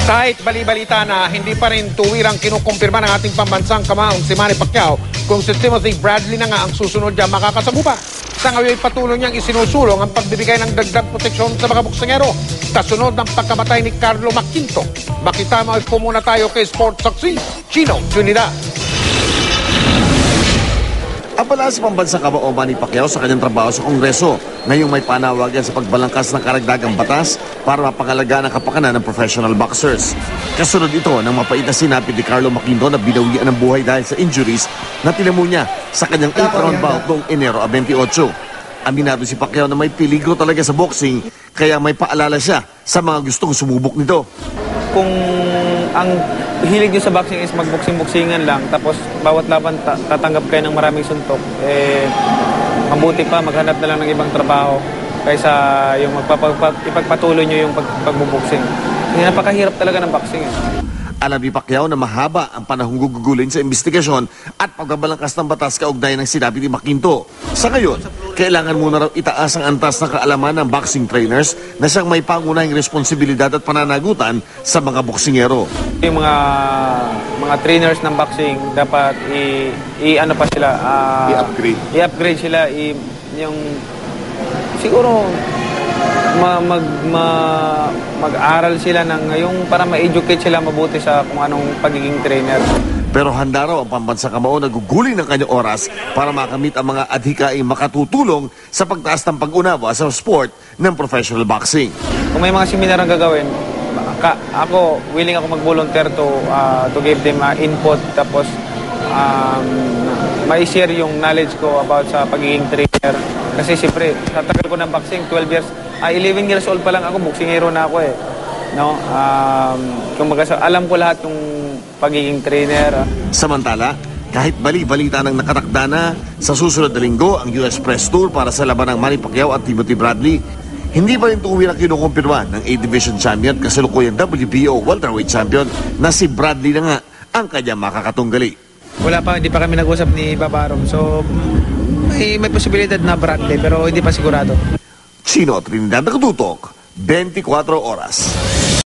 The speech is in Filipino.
Kahit bali-balita na, hindi pa rin tuwirang kinukumpirma ng ating pambansang kamaong si Manny Pacquiao kung si Timothy Bradley na nga ang susunod niya makakasagupa. Sa ngayon patuloy niyang isinusulong ang pagbibigay ng dagdag proteksyon sa mga boksingero kasunod ng pagkamatay ni Carlo Maquinto. Makitama po muna tayo kay Sports Saksi, Chino Trinidad. Abala si pambansang kamao Manny Pacquiao sa kanyang trabaho sa Kongreso. Ngayong may panawagan sa pagbalangkas ng karagdagang batas para mapangalagaan ang kapakanan ng professional boxers. Kasunod ito ng mapait na sinapit ni Carlo Maquinto na binawian ng buhay dahil sa injuries na tinamo niya sa kanyang 8th-round bout noong Enero 28. Aminado si Pacquiao na may peligro talaga sa boxing kaya may paalala siya sa mga gustong sumubok nito. Kung ang hilig nyo sa boxing is magboksing-boksingan lang tapos bawat laban tatanggap kayo ng maraming suntok, mabuti pa maghanap na lang ng ibang trabaho kaysa yung ipagpatuloy nyo yung pagbuboksing. Napakahirap talaga ng boxing. Alam ni Pacquiao na mahaba ang panahong gugugulin sa investigasyon at pagbabalangkas ng batas kaugnay ng sinabi ni Maquinto. Sa ngayon, kailangan muna raw itaas ang antas ng kaalaman ng boxing trainers na siyang may pangunahing responsibilidad at pananagutan sa mga boksingero. Yung mga trainers ng boxing dapat i-ano pa sila, i-upgrade sila, yung siguro mag-aral sila ng yung para ma-educate sila mabuti sa kung anong pagiging trainer. Pero handa raw ang pambansang kamao na gugulin ng kanyang oras para makamit ang mga adhikaing makatutulong sa pagtaas ng pag-unawa sa sport ng professional boxing. Kung may mga seminar ang gagawin, ako willing ako mag-volunteer to give them input tapos may share yung knowledge ko about sa pagiging trainer. Kasi siyempre, sa tagal ko ng boxing, 11 years, 11 years old pa lang ako, boksingero na ako eh. No? Alam ko lahat yung pagiging trainer. Samantala, kahit bali-balita ng nakatakda na sa susunod na linggo ang US Press Tour para sa laban ng Manny Pacquiao at Timothy Bradley, hindi pa rin tuwirang kinukumpirma ng A-Division Champion kasalukuyang WBO welterweight champion na si Bradley na nga ang kanyang makakatunggali. Hindi pa kami nag-usap ni Babarom. So, may posibilidad na Bradley pero hindi pa sigurado. Chino Trinidad, Nakatutok, 24 oras.